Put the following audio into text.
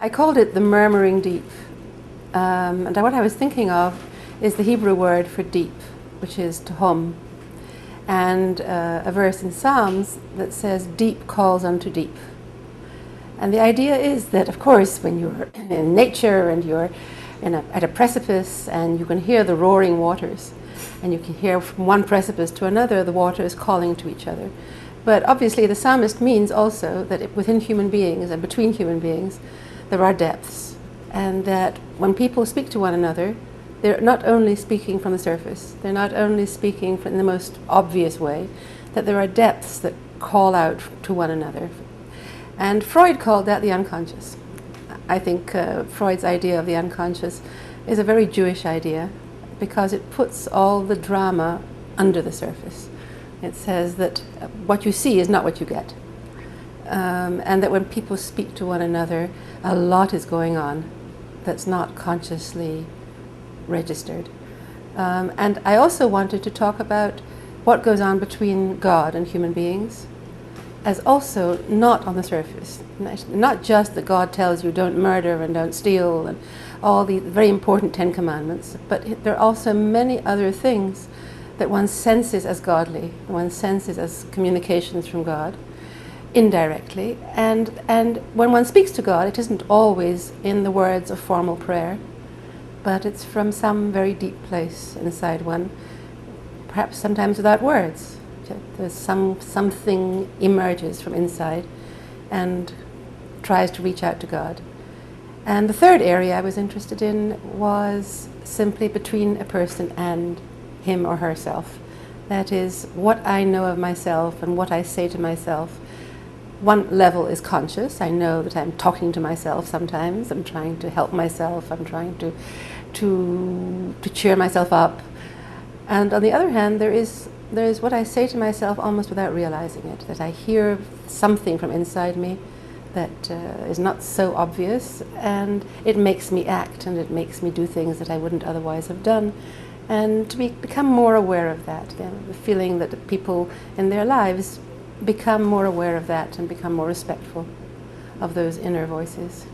I called it the murmuring deep. And what I was thinking of is the Hebrew word for deep, which is to hum. And a verse in Psalms that says, deep calls unto deep. And the idea is that, of course, when you're in nature and you're at a precipice and you can hear the roaring waters, and you can hear from one precipice to another the waters calling to each other. But obviously the psalmist means also that within human beings and between human beings there are depths, and that when people speak to one another, they're not only speaking from the surface, they're not only speaking in the most obvious way, that there are depths that call out to one another. And Freud called that the unconscious. I think Freud's idea of the unconscious is a very Jewish idea, because it puts all the drama under the surface. It says that what you see is not what you get. And that when people speak to one another, a lot is going on that's not consciously registered. And I also wanted to talk about what goes on between God and human beings, as also not on the surface. Not just that God tells you don't murder and don't steal and all the very important 10 Commandments, but there are also many other things that one senses as godly, one senses as communications from God, indirectly. And when one speaks to God, it isn't always in the words of formal prayer, but it's from some very deep place inside one, perhaps sometimes without words. There's something emerges from inside and tries to reach out to God. And the third area I was interested in was simply between a person and him or herself. That is, what I know of myself and what I say to myself. One level is conscious. I know that I'm talking to myself sometimes. I'm trying to help myself. I'm trying to cheer myself up. And on the other hand, there is what I say to myself almost without realizing it, that I hear something from inside me that is not so obvious, and it makes me act and it makes me do things that I wouldn't otherwise have done. And to become more aware of that, the feeling that people in their lives become more aware of that and become more respectful of those inner voices.